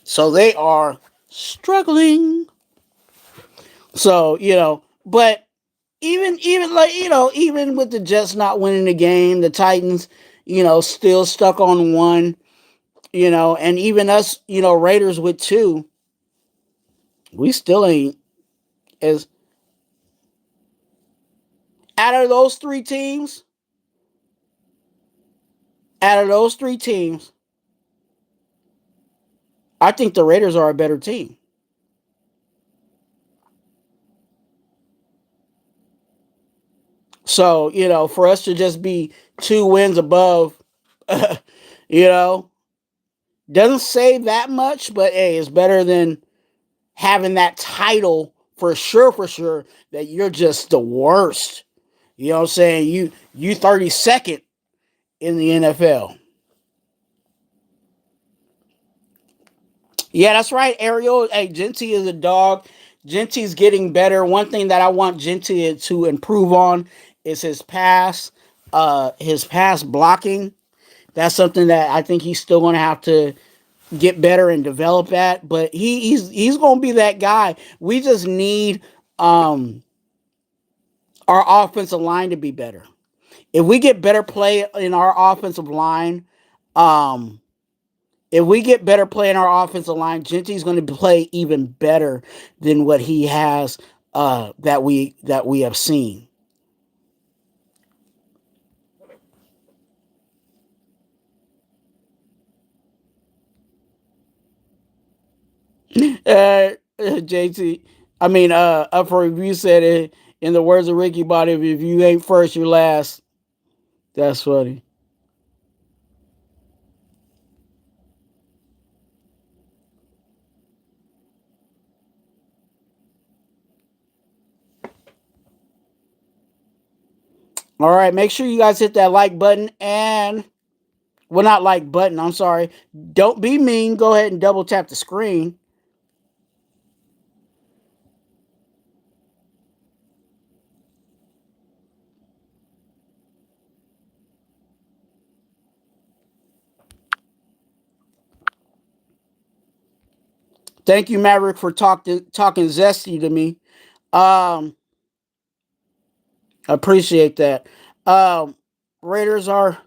so they are struggling. So, but even like, even with the Jets not winning the game, the Titans, still stuck on one, and even us, Raiders with two, we still ain't as out of those three teams, out of those three teams, I think the Raiders are a better team. So, for us to just be 2 wins above, you know, doesn't say that much, but hey, it's better than having that title for sure, that you're just the worst. You know what I'm saying? You 32nd in the NFL. Yeah, that's right, Ariel. Hey, Genty is a dog. Genty's getting better. One thing that I want Genty to improve on is his pass blocking. That's something that I think he's still going to have to get better and develop at. But he's going to be that guy. We just need um, our offensive line to be better. If we get better play in our offensive line, um, if we get better play in our offensive line, Genty's going to play even better than what he has that we have seen. JT, I mean, up for review said it in the words of Ricky Bobby, if you ain't first, you're last. That's funny. All right, make sure you guys hit that like button and, well, not like button, I'm sorry. Don't be mean. Go ahead and double tap the screen. Thank you, Maverick, for talking zesty to me. Um, Appreciate that. Um, Raiders are,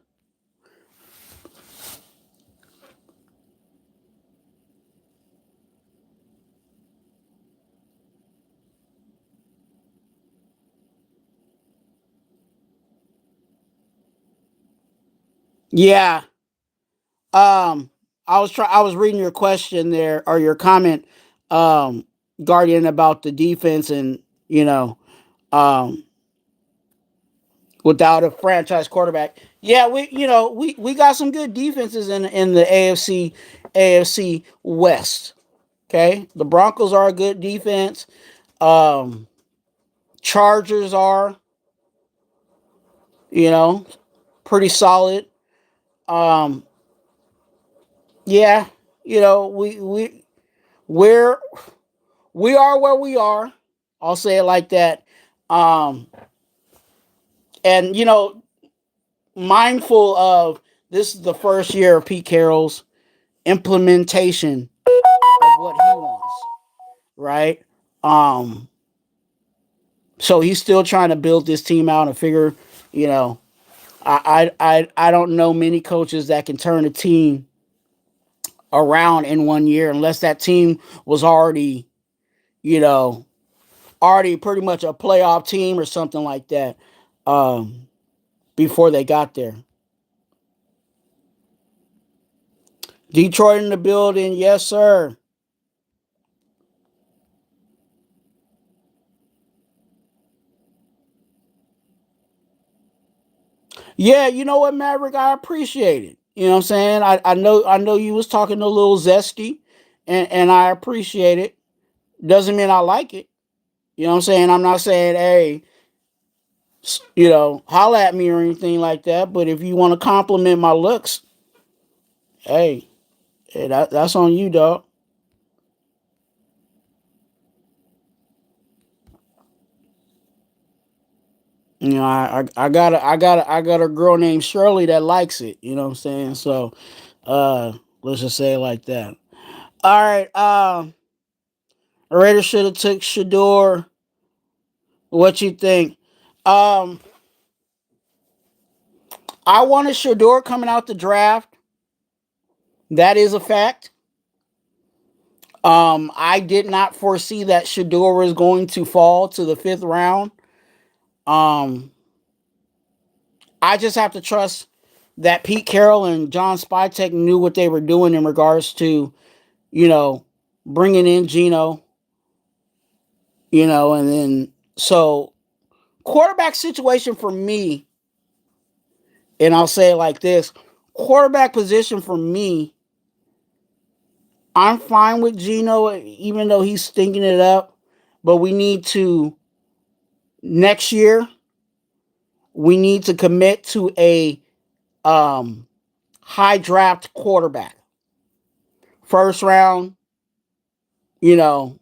yeah. Um, I was reading your question there, or your comment, um, Guardian, about the defense, and um, without a franchise quarterback. Yeah, we got some good defenses in the AFC West. Okay, the Broncos are a good defense. Um, Chargers are, you know, pretty solid. Um, yeah, we're we are where we are. I'll say it like that. Um, and mindful of, this is the first year of Pete Carroll's implementation of what he wants, right? Um, so he's still trying to build this team out and figure, you know, I don't know many coaches that can turn a team around in 1 year unless that team was already, you know, already pretty much a playoff team or something like that before they got there. Detroit in the building, yes, sir. Yeah, you know what, Maverick, I appreciate it. You know what I'm saying? I know you was talking a little zesty, and I appreciate it. Doesn't mean I like it. You know what I'm saying? I'm not saying, hey, holla at me or anything like that. But if you want to compliment my looks, hey, that's on you, dog. I got a girl named Shirley that likes it. You know what I'm saying? So, let's just say it like that. All right. Raiders should have took Shador. What you think? Um, I wanted Shador coming out the draft. That is a fact. I did not foresee that Shador was going to fall to the fifth round. Um, I just have to trust that Pete Carroll and John Spytek knew what they were doing in regards to, you know, bringing in Geno, and then so quarterback situation for me, and I'll say it like this: quarterback position for me, I'm fine with Geno, even though he's stinking it up. But we need to next year. We need to commit to a um, high draft quarterback, first round, you know,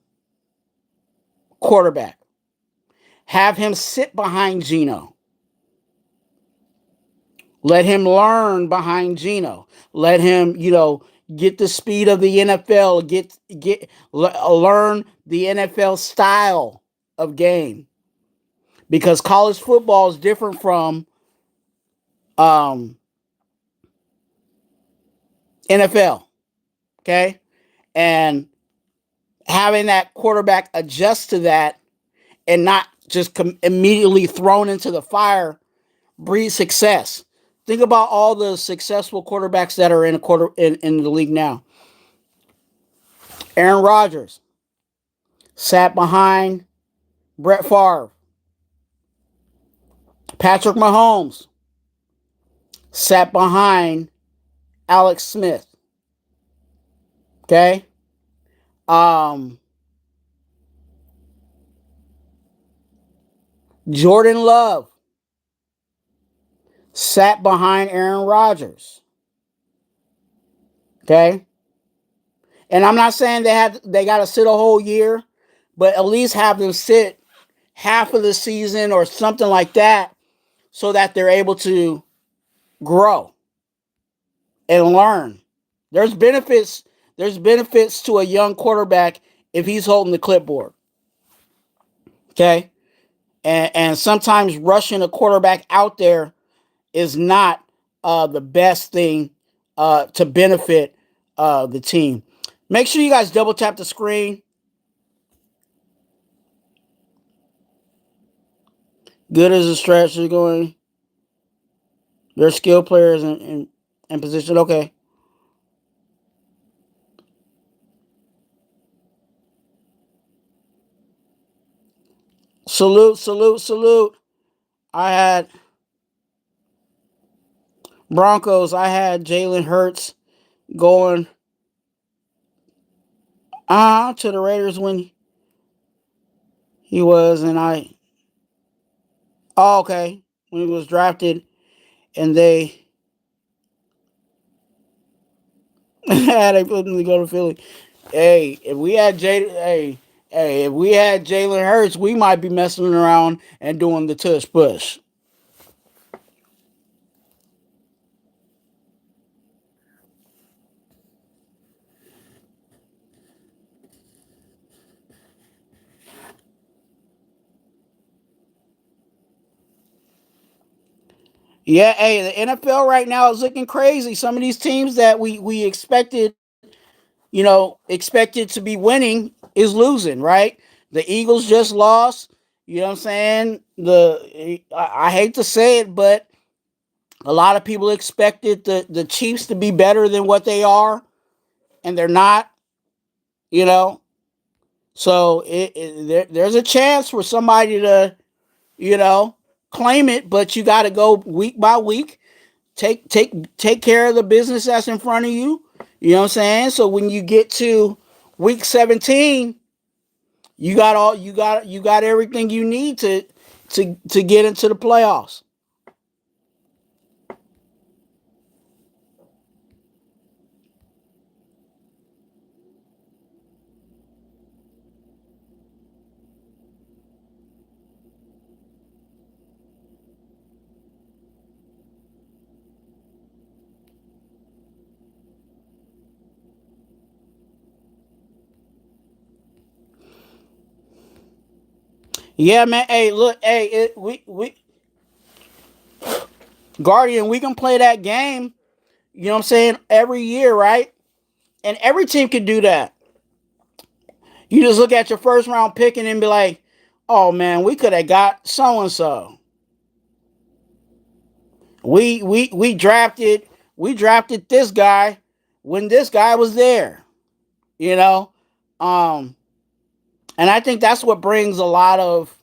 quarterback. Have him sit behind Geno. Let him learn behind Geno. Let him, get the speed of the NFL. Learn the NFL style of game, because college football is different from um, NFL. Okay, and having that quarterback adjust to that and not just immediately thrown into the fire breeds success. Think about all the successful quarterbacks that are in the league now. Aaron Rodgers sat behind Brett Favre. Patrick Mahomes sat behind Alex Smith. Okay? Um, Jordan Love sat behind Aaron Rodgers. Okay? And I'm not saying they got to sit a whole year, but at least have them sit half of the season or something like that, so that they're able to grow and learn. There's benefits. There's benefits to a young quarterback if he's holding the clipboard. Okay, and sometimes rushing a quarterback out there is not the best thing to benefit the team. Make sure you guys double tap the screen. Good as a stretch is going. They're skill players in position. Okay. Salute, salute, salute. I had Broncos. I had Jalen Hurts going to the Raiders when he was, and okay, when he was drafted, and they they put him to go to Philly. Hey, if we had Jalen Hurts, we might be messing around and doing the tush push. Yeah, hey, the NFL right now is looking crazy. Some of these teams that we expected expected to be winning is losing, right? The Eagles just lost. You know what I'm saying? I hate to say it, but a lot of people expected the Chiefs to be better than what they are, and they're not. You know, so there's a chance for somebody to you know claim it, but you got to go week by week. Take care of the business that's in front of you. You know what I'm saying? So when you get to week 17, you got everything you need to get into the playoffs. Yeah, man. Hey, look, hey, we Guardian, we can play that game. You know what I'm saying? Every year, right? And every team can do that. You just look at your first round pick and then be like, "Oh man, we could have got so and so. We drafted this guy when this guy was there." You know, um, and I think that's what brings a lot of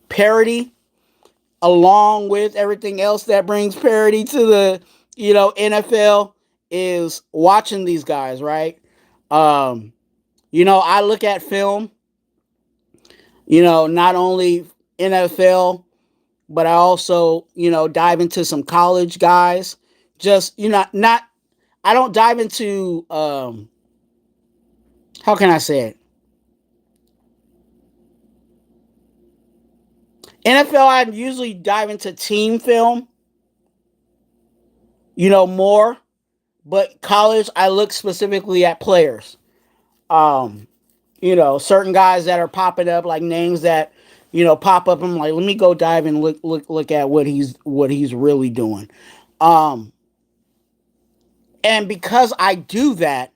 parity along with everything else that brings parity to the NFL is watching these guys, right? Um, I look at film, not only NFL, but I also, dive into some college guys. Just, not I don't dive into how can I say it? NFL I usually dive into team film, more, but college I look specifically at players. Um, certain guys that are popping up, like names that pop up. I'm like, let me go dive and look at what he's really doing. Um, and because I do that,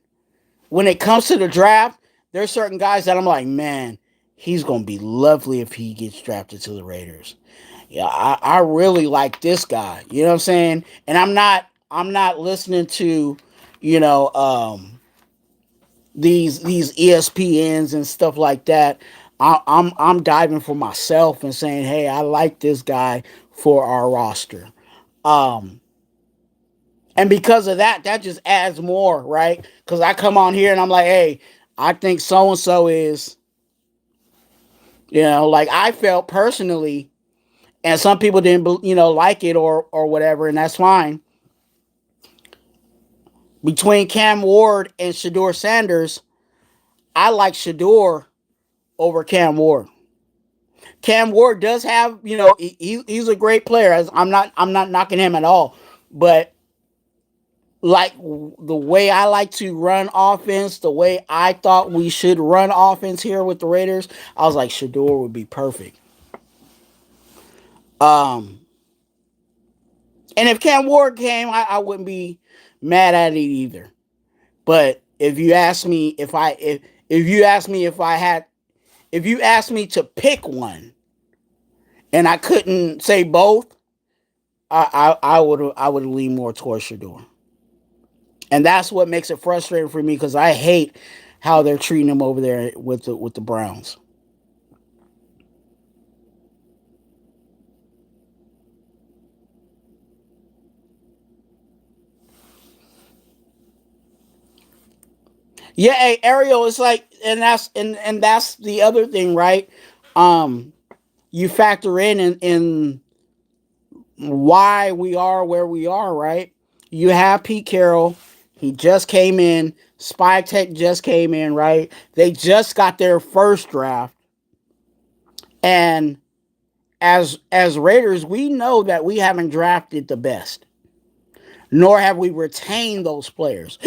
when it comes to the draft, there's certain guys that I'm like, man, he's gonna be lovely if he gets drafted to the Raiders. Yeah, I really like this guy. You know what I'm saying? And I'm not listening to, you know, these ESPNs and stuff like that. I'm diving for myself and saying, hey, I like this guy for our roster. Um, and because of that, that just adds more, right? Because I come on here and I'm like, hey, I think so and so is, like I felt personally, and some people didn't, like it or whatever, and that's fine. Between Cam Ward and Shador Sanders, I like Shador over Cam Ward. Cam Ward does have, he's a great player. I'm not knocking him at all, but like the way I like to run offense, the way I thought we should run offense here with the Raiders, I was like Shador would be perfect. Um, and if Cam Ward came, I wouldn't be mad at it either. But if you ask me if I had if you asked me to pick one and I couldn't say both, I would lean more towards Shador. And that's what makes it frustrating for me because I hate how they're treating him over there with the Browns. Yeah, hey, Ariel, it's like, and that's the other thing, right? Um, you factor in why we are where we are, right? You have Pete Carroll. He just came in. Spy Tech just came in, right? They just got their first draft. And as Raiders, we know that we haven't drafted the best, nor have we retained those players.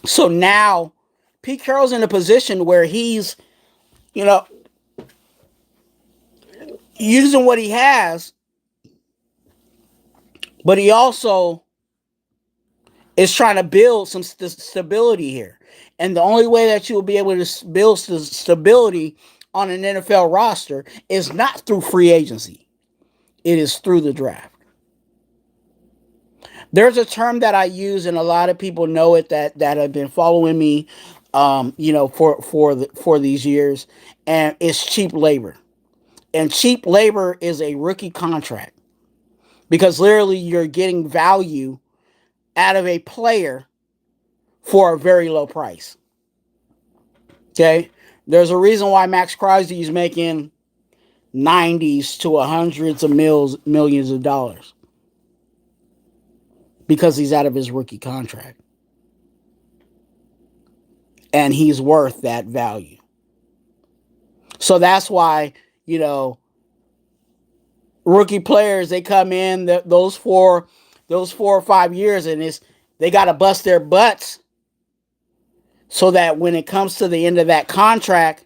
So now Pete Carroll's in a position where he's, you know, using what he has, but he also is trying to build some stability here. And the only way that you will be able to build stability on an NFL roster is not through free agency, it is through the draft. There's a term that I use, and a lot of people know it that have been following me, for these years, and it's cheap labor. And cheap labor is a rookie contract because literally you're getting value out of a player for a very low price. Okay, there's a reason why Max Crosby is making 90s to hundreds of millions of dollars because he's out of his rookie contract. And he's worth that value. So that's why, you know, rookie players, they come in those 4 or 5 years, and they got to bust their butts so that when it comes to the end of that contract,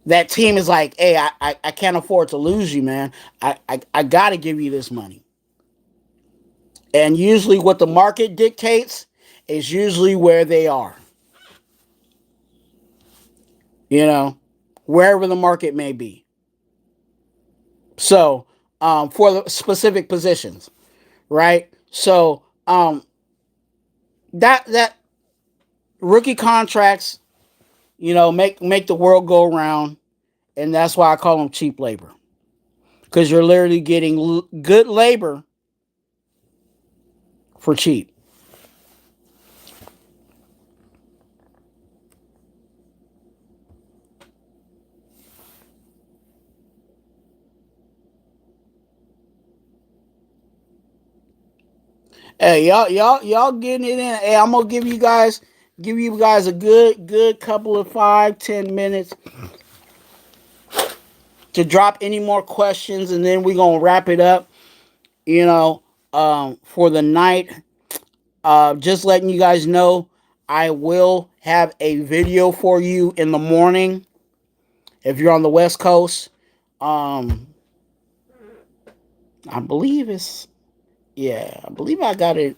that team is like, hey, I can't afford to lose you, man. I got to give you this money. And usually what the market dictates is usually where they are. You know, wherever the market may be. So, for the specific positions, right? So, that rookie contracts, make the world go around, and that's why I call them cheap labor, because you're literally getting good labor for cheap. Hey, y'all getting it in. Hey, I'm gonna give you guys a good couple of 5-10 minutes to drop any more questions, and then we're gonna wrap it up. For the night. Just letting you guys know, I will have a video for you in the morning if you're on the West Coast. I believe I believe I got it.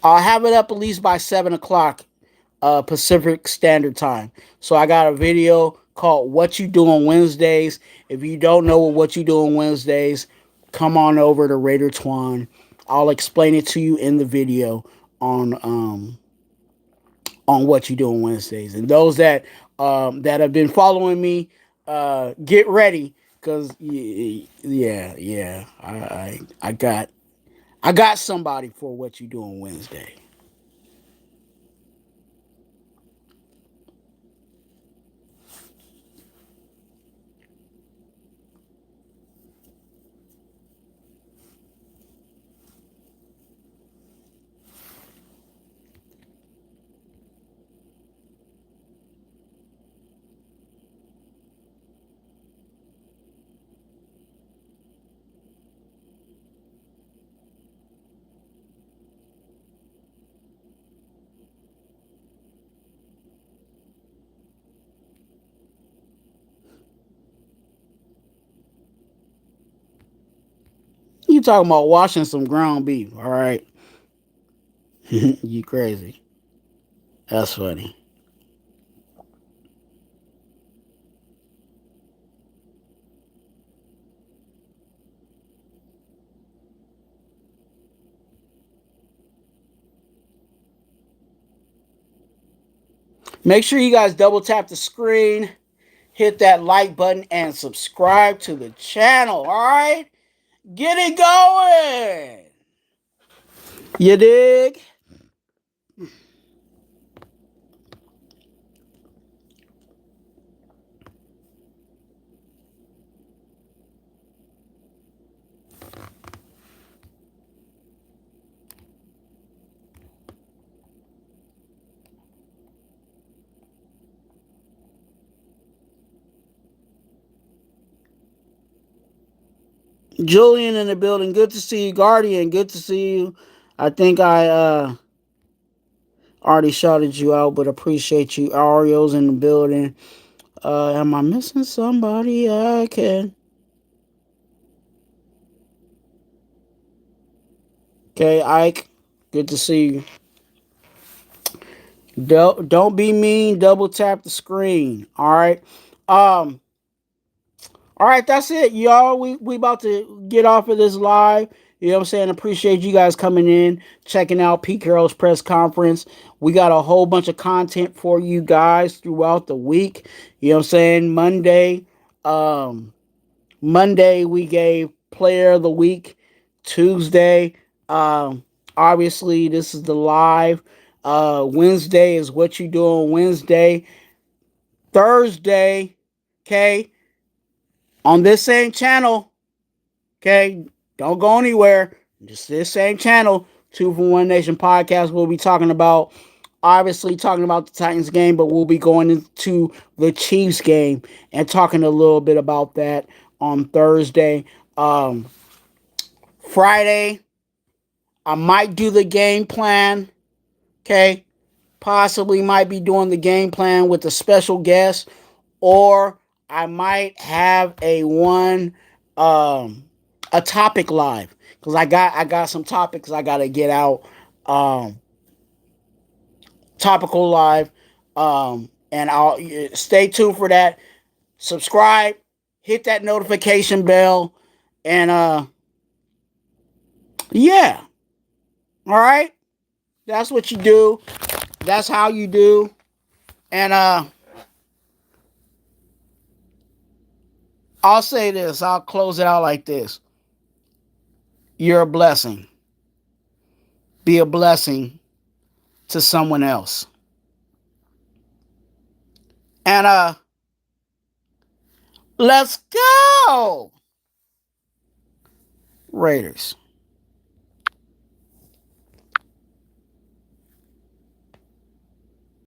I'll have it up at least by 7 o'clock Pacific Standard Time. So I got a video called "What You Do on Wednesdays." If you don't know what you do on Wednesdays, come on over to Raider Twuan. I'll explain it to you in the video on what you do on Wednesdays. And those that have been following me, get ready, because I got somebody for what you do on Wednesday. You talking about washing some ground beef, all right? You crazy. That's funny. Make sure you guys double tap the screen, hit that like button, and subscribe to the channel, all right? Get it going. You dig? Julian in the building. Good to see you. Guardian, good to see you. I think I already shouted you out, but appreciate you. Ario's in the building. Am I missing somebody? I can. Okay, Ike, good to see you. Don't be mean. Double tap the screen. All right. Um. All right, that's it, y'all. We about to get off of this live. You know what I'm saying? Appreciate you guys coming in, checking out Pete Carroll's press conference. We got a whole bunch of content for you guys throughout the week. You know what I'm saying? Monday we gave Player of the Week. Tuesday, obviously this is the live. Wednesday is what you doing Wednesday. Thursday, okay, on this same channel, okay, don't go anywhere. Just this same channel, Two from One Nation podcast. We'll be talking about, obviously, talking about the Titans game, but we'll be going into the Chiefs game and talking a little bit about that on Thursday. Friday, I might do the game plan. Okay, possibly might be doing the game plan with a special guest, or I might have a topic live because I got some topics I gotta get out. Topical live, and I'll stay tuned for that. Subscribe, hit that notification bell, and yeah, all right. That's what you do. That's how you do, and I'll say this. I'll close it out like this. You're a blessing. Be a blessing to someone else. And let's go. Raiders.